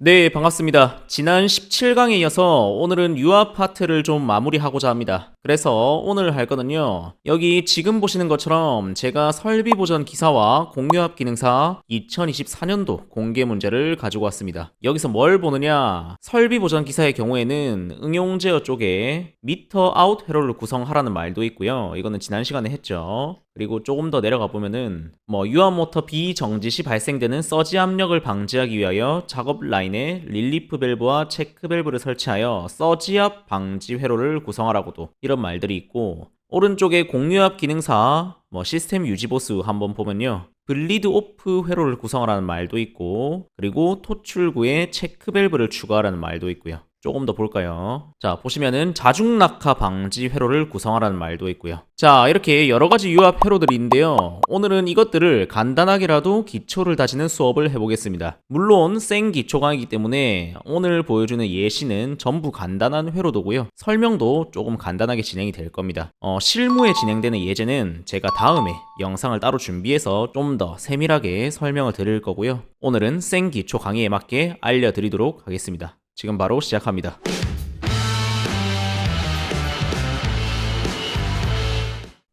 네, 반갑습니다. 지난 17강에 이어서 오늘은 유압 파트를 좀 마무리하고자 합니다. 그래서 오늘 할 거는요. 여기 지금 보시는 것처럼 제가 설비 보전 기사와 공유압 기능사 2024년도 공개 문제를 가지고 왔습니다. 여기서 뭘 보느냐? 설비 보전 기사의 경우에는 응용 제어 쪽에 미터 아웃 회로를 구성하라는 말도 있고요. 이거는 지난 시간에 했죠. 그리고 조금 더 내려가 보면은 유압 모터 비정지 시 발생되는 서지 압력을 방지하기 위하여 작업 라인에 릴리프 밸브와 체크 밸브를 설치하여 서지압 방지 회로를 구성하라고도 이런 말들이 있고, 오른쪽에 공유압 기능사 시스템 유지 보수 한번 보면요. 블리드 오프 회로를 구성하라는 말도 있고, 그리고 토출구에 체크 밸브를 추가하라는 말도 있고요. 조금 더 볼까요? 자, 보시면은 자중 낙하 방지 회로를 구성하라는 말도 있고요. 자, 이렇게 여러 가지 유압 회로들이 있는데요. 오늘은 이것들을 간단하게라도 기초를 다지는 수업을 해보겠습니다. 물론 생 기초 강의이기 때문에 오늘 보여주는 예시는 전부 간단한 회로도고요. 설명도 조금 간단하게 진행이 될 겁니다. 실무에 진행되는 예제는 제가 다음에 영상을 따로 준비해서 좀 더 세밀하게 설명을 드릴 거고요. 오늘은 생 기초 강의에 맞게 알려드리도록 하겠습니다. 지금 바로 시작합니다.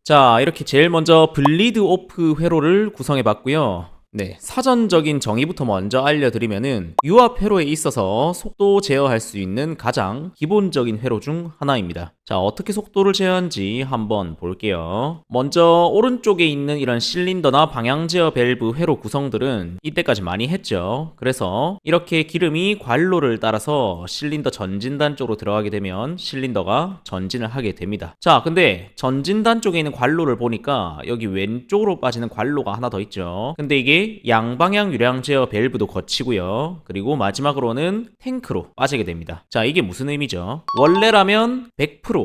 자, 이렇게 제일 먼저 블리드 오프 회로를 구성해 봤고요. 네, 사전적인 정의부터 먼저 알려드리면은 유압 회로에 있어서 속도 제어할 수 있는 가장 기본적인 회로 중 하나입니다. 자, 어떻게 속도를 제어하는지 한번 볼게요. 먼저 오른쪽에 있는 이런 실린더나 방향 제어 밸브 회로 구성들은 이때까지 많이 했죠. 그래서 이렇게 기름이 관로를 따라서 실린더 전진단 쪽으로 들어가게 되면 실린더가 전진을 하게 됩니다. 자, 근데 전진단 쪽에 있는 관로를 보니까 여기 왼쪽으로 빠지는 관로가 하나 더 있죠. 근데 이게 양방향 유량 제어 밸브도 거치고요. 그리고 마지막으로는 탱크로 빠지게 됩니다. 자, 이게 무슨 의미죠? 원래라면 100%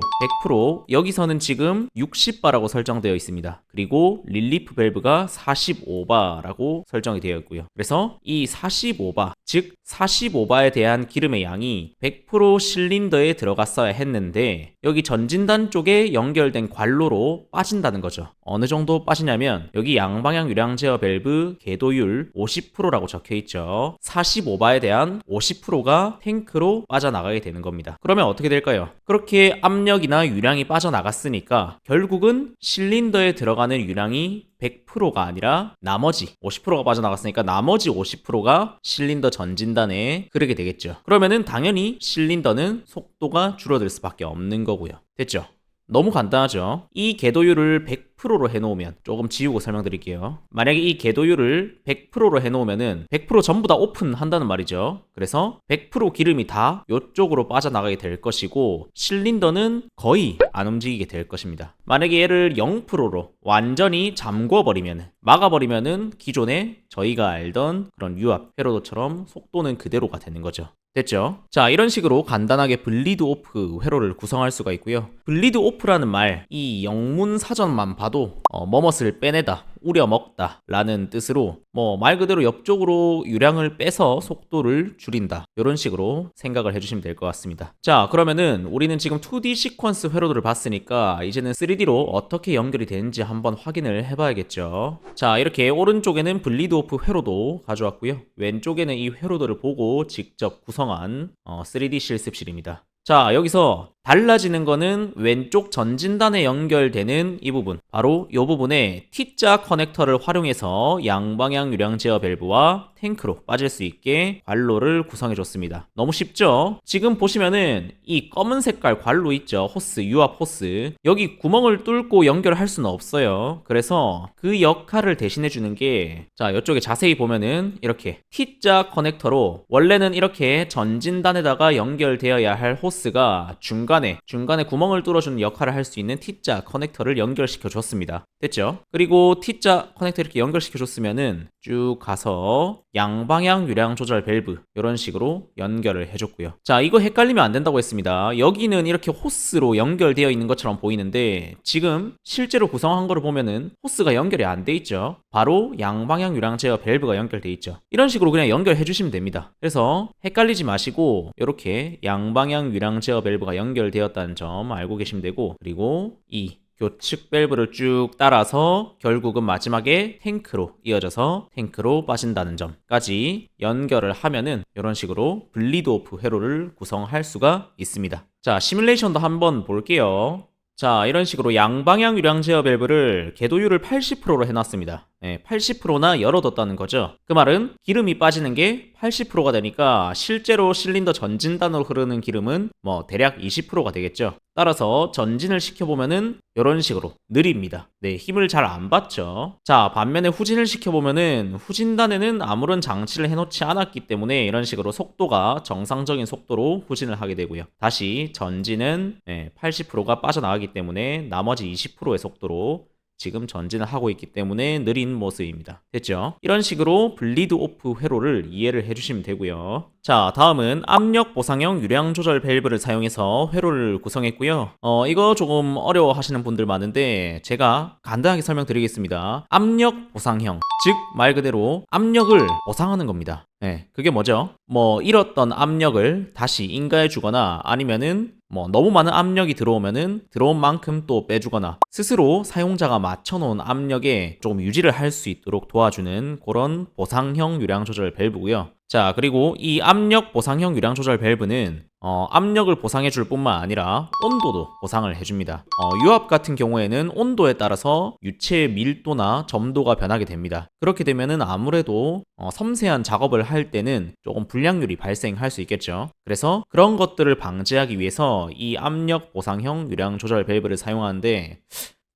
여기서는 지금 60바라고 설정되어 있습니다. 그리고 릴리프 밸브가 45바라고 설정이 되어 있고요. 그래서 이 45바, 즉 45바에 대한 기름의 양이 100% 실린더에 들어갔어야 했는데 여기 전진단 쪽에 연결된 관로로 빠진다는 거죠. 어느 정도 빠지냐면 여기 양방향 유량 제어 밸브 궤도율 50%라고 적혀 있죠. 45바에 대한 50%가 탱크로 빠져나가게 되는 겁니다. 그러면 어떻게 될까요? 그렇게 압력이나 유량이 빠져나갔으니까 결국은 실린더에 들어가는 유량이 100%가 아니라 나머지 50%가 빠져나갔으니까 나머지 50%가 실린더 전진단에 흐르게 되겠죠. 그러면은 당연히 실린더는 속도가 줄어들 수밖에 없는 거고요. 됐죠? 너무 간단하죠? 이 궤도율을 100%로 해놓으면, 조금 지우고 설명드릴게요. 만약에 이 궤도율을 100%로 해놓으면은 100% 전부 다 오픈한다는 말이죠. 그래서 100% 기름이 다 이쪽으로 빠져나가게 될 것이고 실린더는 거의 안 움직이게 될 것입니다. 만약에 얘를 0%로 완전히 잠궈버리면, 막아버리면은 기존에 저희가 알던 그런 유압 회로도처럼 속도는 그대로가 되는 거죠. 됐죠? 자, 이런 식으로 간단하게 블리드 오프 회로를 구성할 수가 있고요. 블리드 오프라는 말, 이 영문 사전만 봐도 뭐뭇을 빼내다, 우려먹다 라는 뜻으로 말 그대로 옆쪽으로 유량을 빼서 속도를 줄인다, 이런 식으로 생각을 해주시면 될 것 같습니다. 자, 그러면은 우리는 지금 2D 시퀀스 회로들을 봤으니까 이제는 3D로 어떻게 연결이 되는지 한번 확인을 해봐야겠죠. 자, 이렇게 오른쪽에는 블리드 오프 회로도 가져왔고요. 왼쪽에는 이 회로들을 보고 직접 구성한 3D 실습실입니다. 자, 여기서 달라지는 거는 왼쪽 전진단에 연결되는 이 부분, 바로 이 부분에 T자 커넥터를 활용해서 양방향 유량 제어 밸브와 탱크로 빠질 수 있게 관로를 구성해 줬습니다. 너무 쉽죠? 지금 보시면은 이 검은 색깔 관로 있죠? 호스, 유압 호스. 여기 구멍을 뚫고 연결할 수는 없어요. 그래서 그 역할을 대신해 주는 게, 자, 이쪽에 자세히 보면은 이렇게 T자 커넥터로 원래는 이렇게 전진단에다가 연결되어야 할 호스가 중간에 구멍을 뚫어주는 역할을 할 수 있는 T자 커넥터를 연결시켜 줬습니다. 됐죠? 그리고 T자 커넥터 이렇게 연결시켜 줬으면은 쭉 가서 양방향 유량 조절 밸브 이런 식으로 연결을 해줬고요. 자, 이거 헷갈리면 안 된다고 했습니다. 여기는 이렇게 호스로 연결되어 있는 것처럼 보이는데 지금 실제로 구성한 거를 보면은 호스가 연결이 안 돼 있죠. 바로 양방향 유량 제어 밸브가 연결돼 있죠. 이런 식으로 그냥 연결해 주시면 됩니다. 그래서 헷갈리지 마시고 이렇게 양방향 유량 제어 밸브가 연결되었다는 점 알고 계시면 되고, 그리고 이 교측 밸브를 쭉 따라서 결국은 마지막에 탱크로 이어져서 탱크로 빠진다는 점까지 연결을 하면은 이런 식으로 블리드 오프 회로를 구성할 수가 있습니다. 자, 시뮬레이션도 한번 볼게요. 자, 이런 식으로 양방향 유량 제어 밸브를 궤도율을 80%로 해놨습니다. 80%나 열어뒀다는 거죠. 그 말은 기름이 빠지는 게 80%가 되니까 실제로 실린더 전진단으로 흐르는 기름은 뭐 대략 20%가 되겠죠. 따라서 전진을 시켜보면은 이런 식으로 느립니다. 네, 힘을 잘 안 받죠. 자, 반면에 후진을 시켜보면은 후진단에는 아무런 장치를 해놓지 않았기 때문에 이런 식으로 속도가 정상적인 속도로 후진을 하게 되고요. 다시 전진은 80%가 빠져나가기 때문에 나머지 20%의 속도로 지금 전진을 하고 있기 때문에 느린 모습입니다. 됐죠? 이런 식으로 블리드 오프 회로를 이해를 해주시면 되고요. 자, 다음은 압력 보상형 유량 조절 밸브를 사용해서 회로를 구성했고요. 이거 조금 어려워하시는 분들 많은데 제가 간단하게 설명드리겠습니다. 압력 보상형, 즉 말 그대로 압력을 보상하는 겁니다. 그게 뭐죠? 뭐 잃었던 압력을 다시 인가해 주거나 아니면은 뭐 너무 많은 압력이 들어오면은 들어온 만큼 또 빼주거나 스스로 사용자가 맞춰놓은 압력에 조금 유지를 할 수 있도록 도와주는 그런 보상형 유량 조절 밸브고요. 자, 그리고 이 압력 보상형 유량 조절 밸브는 압력을 보상해 줄 뿐만 아니라 온도도 보상을 해줍니다. 유압 같은 경우에는 온도에 따라서 유체의 밀도나 점도가 변하게 됩니다. 그렇게 되면은 아무래도 섬세한 작업을 할 때는 조금 불량률이 발생할 수 있겠죠. 그래서 그런 것들을 방지하기 위해서 이 압력 보상형 유량 조절 밸브를 사용하는데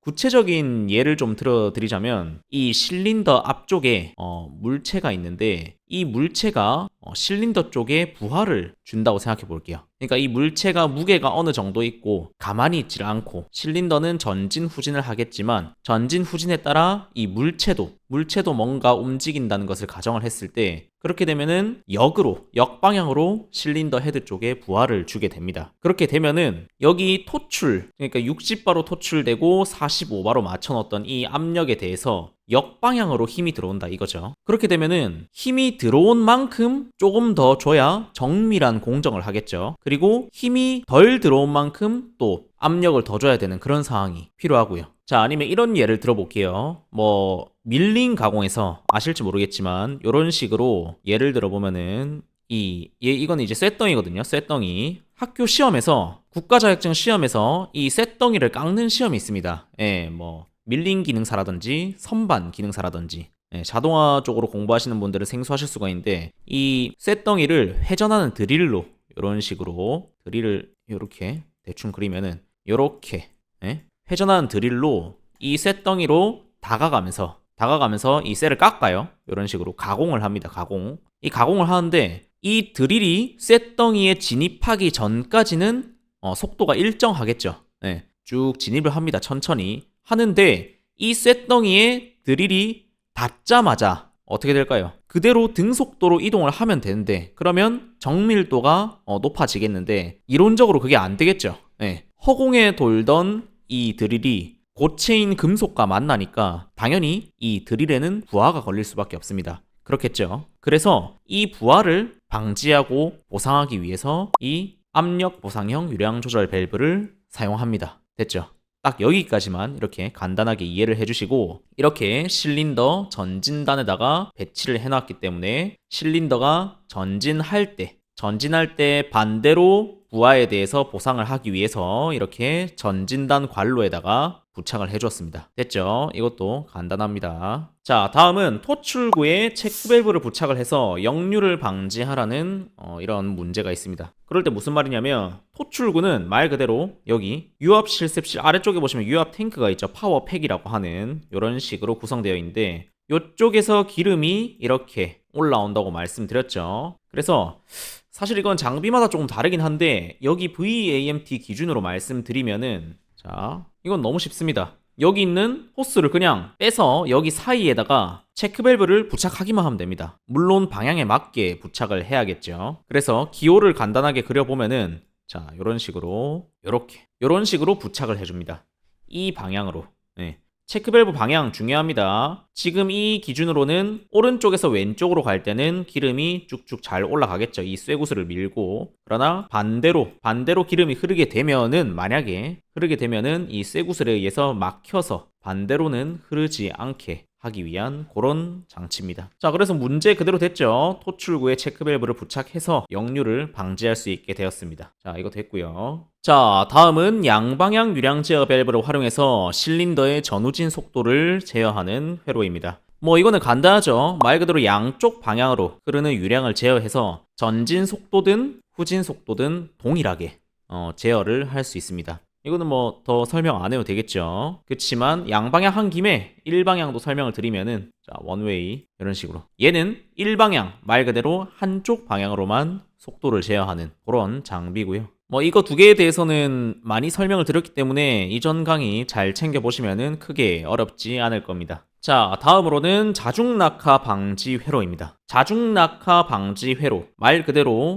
구체적인 예를 좀 들어드리자면 이 실린더 앞쪽에 물체가 있는데 이 물체가 실린더 쪽에 부하를 준다고 생각해 볼게요. 그러니까 이 물체가 무게가 어느 정도 있고 가만히 있질 않고 실린더는 전진 후진을 하겠지만 전진 후진에 따라 이 물체도 뭔가 움직인다는 것을 가정을 했을 때 그렇게 되면은 역방향으로 실린더 헤드 쪽에 부하를 주게 됩니다. 그렇게 되면은 여기 토출, 그러니까 60바로 토출되고 45바로 맞춰놓았던 이 압력에 대해서 역방향으로 힘이 들어온다 이거죠. 그렇게 되면은 힘이 들어온 만큼 조금 더 줘야 정밀한 공정을 하겠죠. 그리고 힘이 덜 들어온 만큼 또 압력을 더 줘야 되는 그런 상황이 필요하고요. 자, 아니면 이런 예를 들어볼게요. 뭐 밀링 가공에서 아실지 모르겠지만 이런 식으로 예를 들어보면은 이거는 이제 쇳덩이거든요. 쇳덩이. 학교 시험에서 국가자격증 시험에서 이 쇳덩이를 깎는 시험이 있습니다. 뭐 밀링 기능사라든지 선반 기능사라든지 자동화 쪽으로 공부하시는 분들은 생소하실 수가 있는데 이 쇳덩이를 회전하는 드릴로 이런 식으로 드릴을 이렇게 대충 그리면은 이렇게 회전하는 드릴로 이 쇳덩이로 다가가면서 이 쇠를 깎아요. 이런 식으로 가공을 합니다. 이 가공을 하는데 이 드릴이 쇳덩이에 진입하기 전까지는 속도가 일정하겠죠. 쭉 진입을 합니다. 천천히 하는데 이 쇳덩이에 드릴이 닿자마자 어떻게 될까요? 그대로 등속도로 이동을 하면 되는데 그러면 정밀도가 높아지겠는데 이론적으로 그게 안 되겠죠. 허공에 돌던 이 드릴이 고체인 금속과 만나니까 당연히 이 드릴에는 부하가 걸릴 수밖에 없습니다. 그렇겠죠. 그래서 이 부하를 방지하고 보상하기 위해서 이 압력 보상형 유량 조절 밸브를 사용합니다. 됐죠? 딱 여기까지만 이렇게 간단하게 이해를 해주시고 이렇게 실린더 전진단에다가 배치를 해놨기 때문에 실린더가 전진할 때 반대로 부하에 대해서 보상을 하기 위해서 이렇게 전진단 관로에다가 부착을 해주었습니다. 됐죠? 이것도 간단합니다. 자, 다음은 토출구에 체크밸브를 부착을 해서 역류를 방지하라는 이런 문제가 있습니다. 그럴 때 무슨 말이냐면 토출구는 말 그대로 여기 유압 실습실 아래쪽에 보시면 유압 탱크가 있죠. 파워팩이라고 하는 이런 식으로 구성되어 있는데 이쪽에서 기름이 이렇게 올라온다고 말씀드렸죠. 그래서 사실 이건 장비마다 조금 다르긴 한데 여기 VAMT 기준으로 말씀드리면은 자, 이건 너무 쉽습니다. 여기 있는 호스를 그냥 빼서 여기 사이에다가 체크밸브를 부착하기만 하면 됩니다. 물론 방향에 맞게 부착을 해야겠죠. 그래서 기호를 간단하게 그려보면은 자, 이런 식으로 이런 식으로 부착을 해줍니다. 이 방향으로 체크밸브 방향 중요합니다. 지금 이 기준으로는 오른쪽에서 왼쪽으로 갈 때는 기름이 쭉쭉 잘 올라가겠죠. 이 쇠구슬을 밀고. 그러나 반대로 기름이 흐르게 되면은, 만약에 흐르게 되면은 이 쇠구슬에 의해서 막혀서 반대로는 흐르지 않게 하기 위한 그런 장치입니다. 자, 그래서 문제 그대로 됐죠. 토출구에 체크밸브를 부착해서 역류를 방지할 수 있게 되었습니다. 자, 이거 됐고요. 자, 다음은 양방향 유량 제어 밸브를 활용해서 실린더의 전후진 속도를 제어하는 회로입니다. 뭐 이거는 간단하죠. 말 그대로 양쪽 방향으로 흐르는 유량을 제어해서 전진 속도든 후진 속도든 동일하게 제어를 할 수 있습니다. 이거는 뭐 더 설명 안 해도 되겠죠. 그렇지만 양방향 한 김에 일방향도 설명을 드리면은, 자, 원웨이 이런 식으로 얘는 일방향, 말 그대로 한쪽 방향으로만 속도를 제어하는 그런 장비고요. 뭐 이거 두 개에 대해서는 많이 설명을 드렸기 때문에 이전 강의 잘 챙겨보시면은 크게 어렵지 않을 겁니다. 자, 다음으로는 자중낙하 방지 회로입니다. 자중낙하 방지 회로, 말 그대로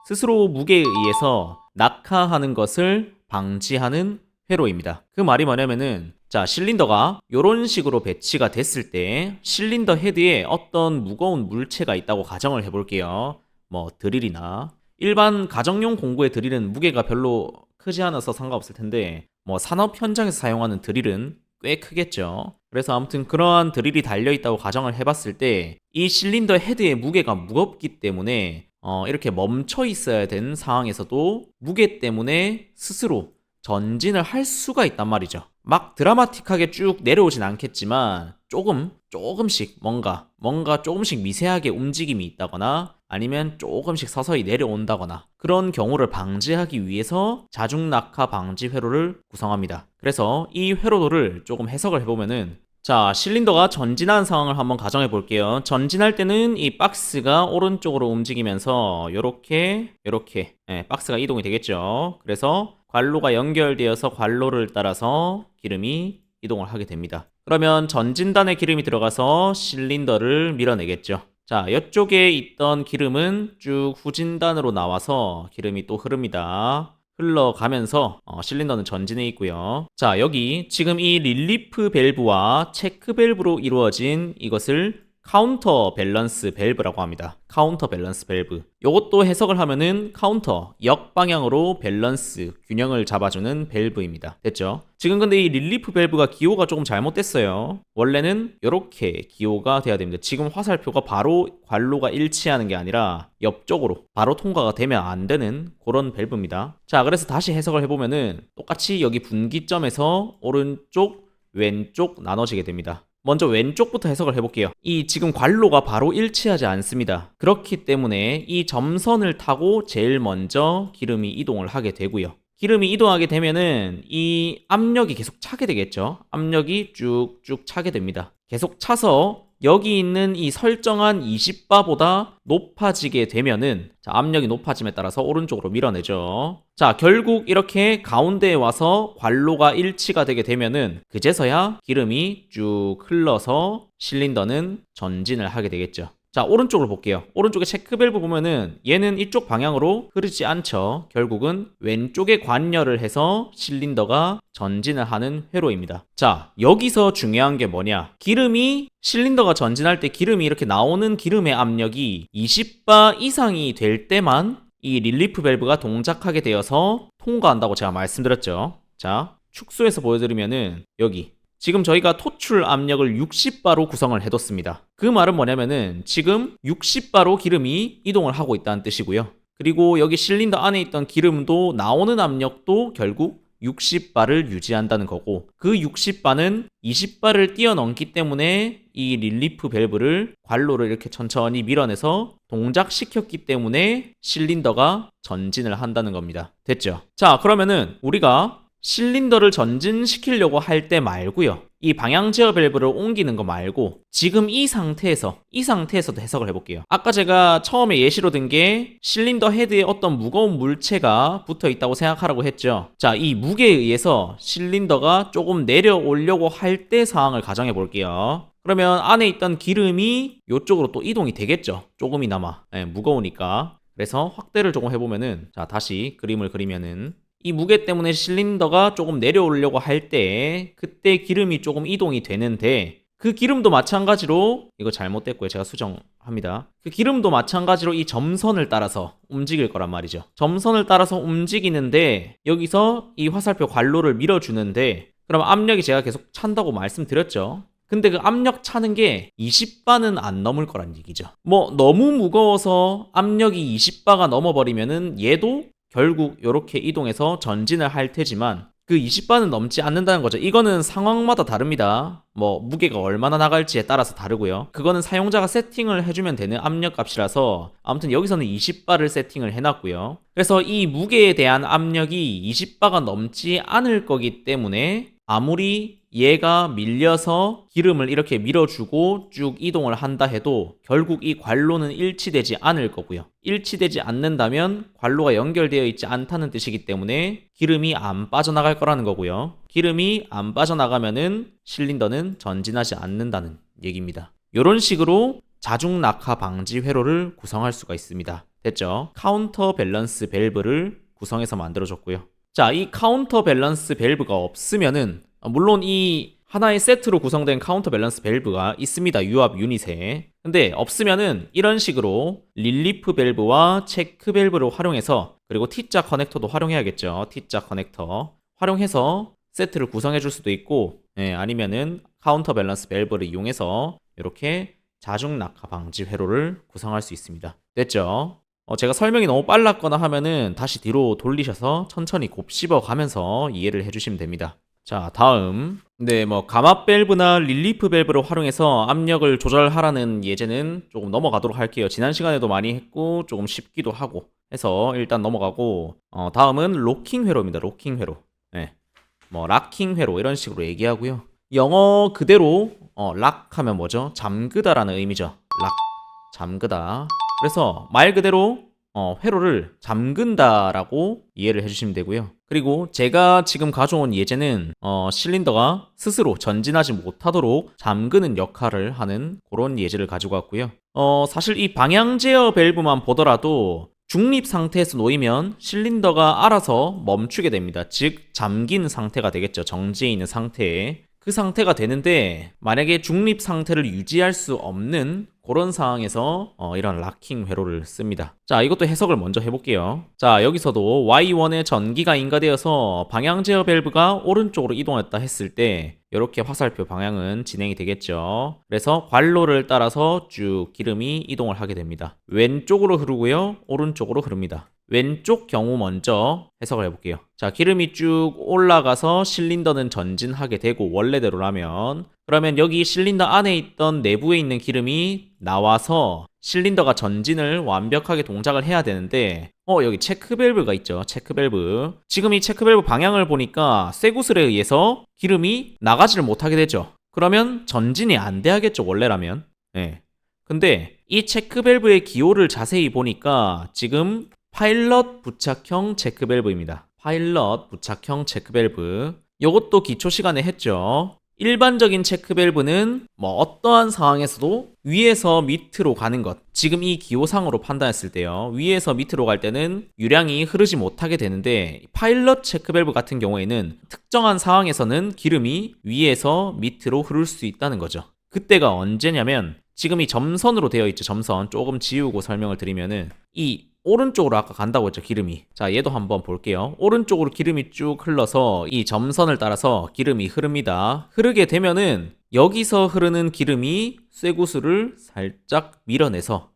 스스로 무게에 의해서 낙하하는 것을 방지하는 회로입니다. 그 말이 뭐냐면은, 자, 실린더가 이런 식으로 배치가 됐을 때 실린더 헤드에 어떤 무거운 물체가 있다고 가정을 해볼게요. 뭐 드릴이나 일반 가정용 공구의 드릴은 무게가 별로 크지 않아서 상관없을 텐데, 뭐 산업 현장에서 사용하는 드릴은 꽤 크겠죠. 그래서 아무튼 그러한 드릴이 달려있다고 가정을 해봤을 때 이 실린더 헤드의 무게가 무겁기 때문에 이렇게 멈춰 있어야 되는 상황에서도 무게 때문에 스스로 전진을 할 수가 있단 말이죠. 막 드라마틱하게 쭉 내려오진 않겠지만 조금씩 뭔가 조금씩 미세하게 움직임이 있다거나 아니면 조금씩 서서히 내려온다거나 그런 경우를 방지하기 위해서 자중낙하 방지 회로를 구성합니다. 그래서 이 회로도를 조금 해석을 해보면은, 자, 실린더가 전진하는 상황을 한번 가정해 볼게요. 전진할 때는 이 박스가 오른쪽으로 움직이면서 요렇게 박스가 이동이 되겠죠. 그래서 관로가 연결되어서 관로를 따라서 기름이 이동을 하게 됩니다. 그러면 전진단에 기름이 들어가서 실린더를 밀어내겠죠. 자, 이쪽에 있던 기름은 쭉 후진단으로 나와서 기름이 또 흐릅니다. 흘러가면서 실린더는 전진해 있고요. 자, 여기 지금 이 릴리프 밸브와 체크 밸브로 이루어진 이것을 카운터 밸런스 밸브라고 합니다. 카운터 밸런스 밸브. 요것도 해석을 하면은 카운터, 역방향으로 밸런스, 균형을 잡아주는 밸브입니다. 됐죠? 지금 근데 이 릴리프 밸브가 기호가 조금 잘못됐어요. 원래는 이렇게 기호가 돼야 됩니다. 지금 화살표가 바로 관로가 일치하는 게 아니라 옆쪽으로 바로 통과가 되면 안 되는 그런 밸브입니다. 자, 그래서 다시 해석을 해보면은 똑같이 여기 분기점에서 오른쪽, 왼쪽 나눠지게 됩니다. 먼저 왼쪽부터 해석을 해볼게요. 이 지금 관로가 바로 일치하지 않습니다. 그렇기 때문에 이 점선을 타고 제일 먼저 기름이 이동을 하게 되고요. 기름이 이동하게 되면은 이 압력이 계속 차게 되겠죠. 압력이 쭉쭉 차게 됩니다. 계속 차서 여기 있는 이 설정한 20바보다 높아지게 되면은, 자, 압력이 높아짐에 따라서 오른쪽으로 밀어내죠. 자, 결국 이렇게 가운데에 와서 관로가 일치가 되게 되면은 그제서야 기름이 쭉 흘러서 실린더는 전진을 하게 되겠죠. 자, 오른쪽으로 볼게요. 오른쪽에 체크 밸브 보면은 얘는 이쪽 방향으로 흐르지 않죠. 결국은 왼쪽에 관여를 해서 실린더가 전진을 하는 회로입니다. 자, 여기서 중요한 게 뭐냐? 실린더가 전진할 때 기름이 이렇게 나오는 기름의 압력이 20바 이상이 될 때만 이 릴리프 밸브가 동작하게 되어서 통과한다고 제가 말씀드렸죠. 자, 축소해서 보여드리면은 여기 지금 저희가 토출 압력을 60바로 구성을 해뒀습니다. 그 말은 뭐냐면은 지금 60바로 기름이 이동을 하고 있다는 뜻이고요. 그리고 여기 실린더 안에 있던 기름도 나오는 압력도 결국 60바를 유지한다는 거고, 그 60바는 20바를 뛰어넘기 때문에 이 릴리프 밸브를 관로를 이렇게 천천히 밀어내서 동작시켰기 때문에 실린더가 전진을 한다는 겁니다. 됐죠? 자, 그러면은 우리가 실린더를 전진시키려고 할 때 말고요, 이 방향 제어 밸브를 옮기는 거 말고 지금 이 상태에서도 해석을 해볼게요. 아까 제가 처음에 예시로 든 게 실린더 헤드에 어떤 무거운 물체가 붙어 있다고 생각하라고 했죠. 자, 이 무게에 의해서 실린더가 조금 내려오려고 할 때 상황을 가정해 볼게요. 그러면 안에 있던 기름이 이쪽으로 또 이동이 되겠죠. 조금이나마 무거우니까. 그래서 확대를 조금 해보면은, 자, 다시 그림을 그리면은 이 무게 때문에 실린더가 조금 내려오려고 할 때 그때 기름이 조금 이동이 되는데 그 기름도 마찬가지로 이거 잘못됐고요. 제가 수정합니다. 그 기름도 마찬가지로 이 점선을 따라서 움직일 거란 말이죠. 점선을 따라서 움직이는데 여기서 이 화살표 관로를 밀어주는데 그럼 압력이 제가 계속 찬다고 말씀드렸죠. 근데 그 압력 차는 게 20바는 안 넘을 거란 얘기죠. 뭐 너무 무거워서 압력이 20바가 넘어버리면은 얘도 결국 이렇게 이동해서 전진을 할 테지만 그 20바는 넘지 않는다는 거죠. 이거는 상황마다 다릅니다. 뭐 무게가 얼마나 나갈지에 따라서 다르고요. 그거는 사용자가 세팅을 해주면 되는 압력 값이라서 아무튼 여기서는 20바를 세팅을 해놨고요. 그래서 이 무게에 대한 압력이 20바가 넘지 않을 거기 때문에 아무리 얘가 밀려서 기름을 이렇게 밀어주고 쭉 이동을 한다 해도 결국 이 관로는 일치되지 않을 거고요. 일치되지 않는다면 관로가 연결되어 있지 않다는 뜻이기 때문에 기름이 안 빠져나갈 거라는 거고요. 기름이 안 빠져나가면은 실린더는 전진하지 않는다는 얘기입니다. 이런 식으로 자중 낙하 방지 회로를 구성할 수가 있습니다. 됐죠? 카운터 밸런스 밸브를 구성해서 만들어줬고요. 자, 이 카운터 밸런스 밸브가 없으면은 물론 이 하나의 세트로 구성된 카운터 밸런스 밸브가 있습니다. 유압 유닛에. 근데 없으면은 이런 식으로 릴리프 밸브와 체크 밸브를 활용해서 그리고 T자 커넥터도 활용해야겠죠. T자 커넥터 활용해서 세트를 구성해 줄 수도 있고 아니면은 카운터 밸런스 밸브를 이용해서 이렇게 자중 낙하 방지 회로를 구성할 수 있습니다. 됐죠? 제가 설명이 너무 빨랐거나 하면은 다시 뒤로 돌리셔서 천천히 곱씹어 가면서 이해를 해주시면 됩니다. 자, 다음. 네, 뭐 감압 밸브나 릴리프 밸브를 활용해서 압력을 조절하라는 예제는 조금 넘어가도록 할게요. 지난 시간에도 많이 했고 조금 쉽기도 하고 해서 일단 넘어가고 다음은 로킹 회로입니다. 로킹 회로. 네. 뭐 락킹 회로 이런 식으로 얘기하고요. 영어 그대로 락하면 뭐죠? 잠그다라는 의미죠. 락. 잠그다. 그래서 말 그대로 회로를 잠근다라고 이해를 해주시면 되고요. 그리고 제가 지금 가져온 예제는 실린더가 스스로 전진하지 못하도록 잠그는 역할을 하는 그런 예제를 가지고 왔고요. 사실 이 방향 제어 밸브만 보더라도 중립 상태에서 놓이면 실린더가 알아서 멈추게 됩니다. 즉 잠긴 상태가 되겠죠. 정지해 있는 상태에. 그 상태가 되는데 만약에 중립 상태를 유지할 수 없는 그런 상황에서 이런 락킹 회로를 씁니다. 자, 이것도 해석을 먼저 해볼게요. 자, 여기서도 Y1에 전기가 인가되어서 방향 제어 밸브가 오른쪽으로 이동했다 했을 때 이렇게 화살표 방향은 진행이 되겠죠. 그래서 관로를 따라서 쭉 기름이 이동을 하게 됩니다. 왼쪽으로 흐르고요. 오른쪽으로 흐릅니다. 왼쪽 경우 먼저 해석을 해볼게요. 자, 기름이 쭉 올라가서 실린더는 전진하게 되고 원래대로라면 그러면 여기 실린더 안에 있던 내부에 있는 기름이 나와서 실린더가 전진을 완벽하게 동작을 해야 되는데 여기 체크 밸브가 있죠. 체크 밸브. 지금 이 체크 밸브 방향을 보니까 쇠구슬에 의해서 기름이 나가지를 못하게 되죠. 그러면 전진이 안 돼야겠죠. 원래라면. 네. 근데 이 체크 밸브의 기호를 자세히 보니까 지금 파일럿 부착형 체크 밸브입니다. 파일럿 부착형 체크 밸브. 이것도 기초 시간에 했죠. 일반적인 체크 밸브는 뭐 어떠한 상황에서도 위에서 밑으로 가는 것. 지금 이 기호상으로 판단했을 때요. 위에서 밑으로 갈 때는 유량이 흐르지 못하게 되는데 파일럿 체크 밸브 같은 경우에는 특정한 상황에서는 기름이 위에서 밑으로 흐를 수 있다는 거죠. 그때가 언제냐면 지금 이 점선으로 되어 있죠. 점선. 조금 지우고 설명을 드리면은 이 오른쪽으로 아까 간다고 했죠. 기름이. 자, 얘도 한번 볼게요. 오른쪽으로 기름이 쭉 흘러서 이 점선을 따라서 기름이 흐릅니다. 흐르게 되면은 여기서 흐르는 기름이 쇠구슬을 살짝 밀어내서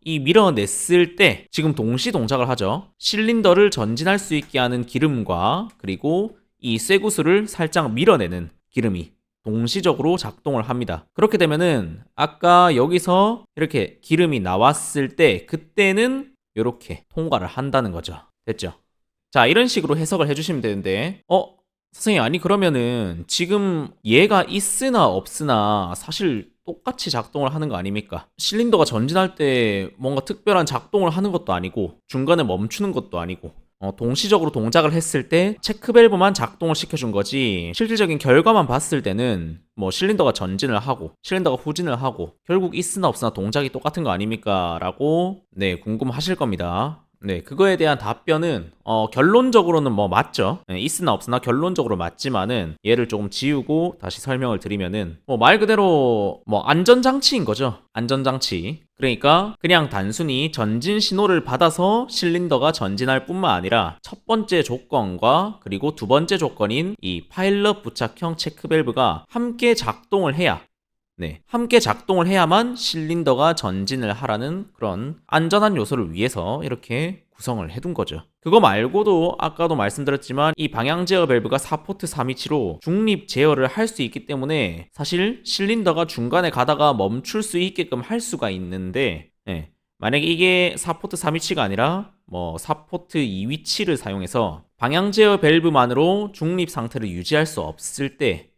이 밀어냈을 때 지금 동시 동작을 하죠. 실린더를 전진할 수 있게 하는 기름과 그리고 이 쇠구슬을 살짝 밀어내는 기름이 동시적으로 작동을 합니다. 그렇게 되면은 아까 여기서 이렇게 기름이 나왔을 때 그때는 이렇게 통과를 한다는 거죠. 됐죠? 자, 이런 식으로 해석을 해주시면 되는데 선생님 아니 그러면은 지금 얘가 있으나 없으나 사실 똑같이 작동을 하는 거 아닙니까? 실린더가 전진할 때 뭔가 특별한 작동을 하는 것도 아니고 중간에 멈추는 것도 아니고 동시적으로 동작을 했을 때 체크 밸브만 작동을 시켜준 거지 실질적인 결과만 봤을 때는 뭐 실린더가 전진을 하고 실린더가 후진을 하고 결국 있으나 없으나 동작이 똑같은 거 아닙니까? 라고 궁금하실 겁니다. 네, 그거에 대한 답변은 결론적으로는 뭐 맞죠. 네, 있으나 없으나 결론적으로 맞지만은 얘를 조금 지우고 다시 설명을 드리면은 뭐 말 그대로 뭐 안전장치인 거죠. 안전장치. 그러니까 그냥 단순히 전진 신호를 받아서 실린더가 전진할 뿐만 아니라 첫 번째 조건과 그리고 두 번째 조건인 이 파일럿 부착형 체크 밸브가 함께 작동을 해야 네, 함께 작동을 해야만 실린더가 전진을 하라는 그런 안전한 요소를 위해서 이렇게 구성을 해둔 거죠. 그거 말고도 아까도 말씀드렸지만 이 방향 제어 밸브가 4포트 3위치로 중립 제어를 할 수 있기 때문에 사실 실린더가 중간에 가다가 멈출 수 있게끔 할 수가 있는데 만약에 이게 4포트 3위치가 아니라 뭐 4포트 2위치를 사용해서 방향 제어 밸브만으로 중립 상태를 유지할 수 없을 때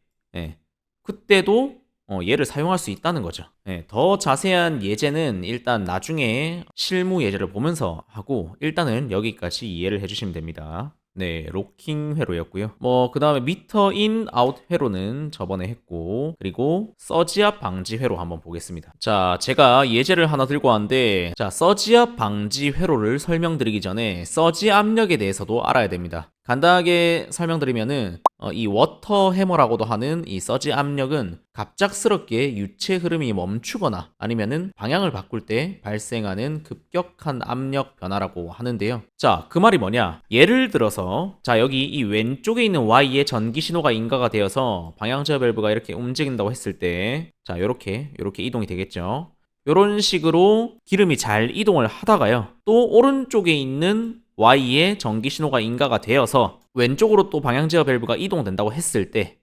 그때도 얘를 사용할 수 있다는 거죠. 더 자세한 예제는 일단 나중에 실무 예제를 보면서 하고 일단은 여기까지 이해를 해주시면 됩니다. 네, 로킹 회로였고요. 뭐 그 다음에 미터 인 아웃 회로는 저번에 했고 그리고 서지압 방지 회로 한번 보겠습니다. 자, 제가 예제를 하나 들고 왔는데 자, 서지압 방지 회로를 설명드리기 전에 서지 압력에 대해서도 알아야 됩니다. 간단하게 설명드리면은 이 워터 해머라고도 하는 이 서지 압력은 갑작스럽게 유체 흐름이 멈추거나 아니면은 방향을 바꿀 때 발생하는 급격한 압력 변화라고 하는데요. 자, 그 말이 뭐냐? 예를 들어서 자, 여기 이 왼쪽에 있는 Y에 전기 신호가 인가가 되어서 방향 제어 밸브가 이렇게 움직인다고 했을 때 자, 요렇게 이동이 되겠죠. 요런 식으로 기름이 잘 이동을 하다가요. 또 오른쪽에 있는 Y에 전기 신호가 인가가 되어서 왼쪽으로 또 방향 제어 밸브가 이동된다고 했을 때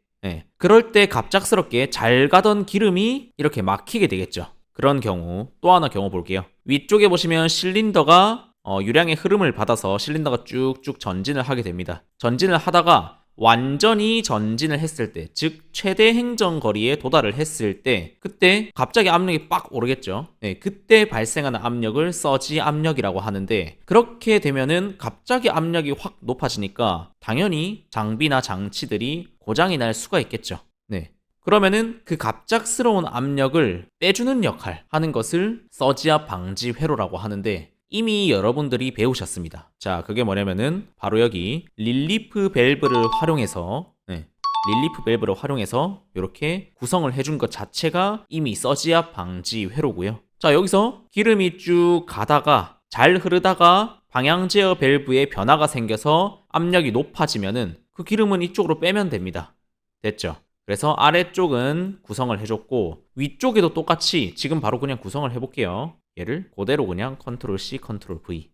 그럴 때 갑작스럽게 잘 가던 기름이 이렇게 막히게 되겠죠. 그런 경우 또 하나 경우 볼게요. 위쪽에 보시면 실린더가 유량의 흐름을 받아서 실린더가 쭉쭉 전진을 하게 됩니다. 전진을 하다가 완전히 전진을 했을 때, 즉 최대 행정거리에 도달을 했을 때 그때 갑자기 압력이 빡 오르겠죠. 그때 발생하는 압력을 서지 압력이라고 하는데 그렇게 되면은 갑자기 압력이 확 높아지니까 당연히 장비나 장치들이 고장이 날 수가 있겠죠. 그러면은 그 갑작스러운 압력을 빼주는 역할 하는 것을 서지압 방지 회로라고 하는데 이미 여러분들이 배우셨습니다. 자, 그게 뭐냐면은 바로 여기 릴리프 밸브를 활용해서 이렇게 구성을 해준 것 자체가 이미 서지압 방지 회로고요. 자, 여기서 기름이 쭉 가다가 잘 흐르다가 방향 제어 밸브에 변화가 생겨서 압력이 높아지면은 그 기름은 이쪽으로 빼면 됩니다. 됐죠? 그래서 아래쪽은 구성을 해줬고 위쪽에도 똑같이 지금 바로 그냥 구성을 해볼게요. 얘를 그대로 그냥 컨트롤 C, 컨트롤 V.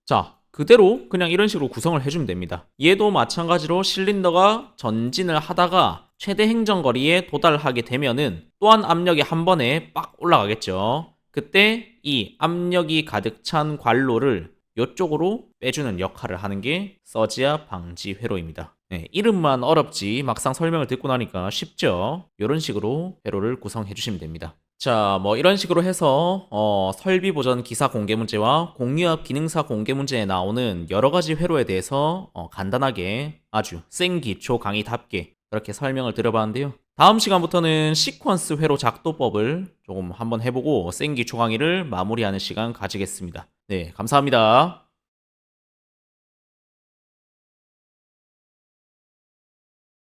자, 그대로 그냥 이런 식으로 구성을 해주면 됩니다. 얘도 마찬가지로 실린더가 전진을 하다가 최대 행정거리에 도달하게 되면은 또한 압력이 한 번에 빡 올라가겠죠. 그때 이 압력이 가득 찬 관로를 이쪽으로 빼주는 역할을 하는 게 서지압 방지 회로입니다. 이름만 어렵지 막상 설명을 듣고 나니까 쉽죠. 이런 식으로 회로를 구성해 주시면 됩니다. 자, 뭐 이런 식으로 해서 설비 보전 기사 공개 문제와 공유압 기능사 공개 문제에 나오는 여러 가지 회로에 대해서 간단하게 아주 생기초 강의답게 그렇게 설명을 드려봤는데요. 다음 시간부터는 시퀀스 회로 작도법을 조금 한번 해보고 생기초 강의를 마무리하는 시간 가지겠습니다. 네, 감사합니다.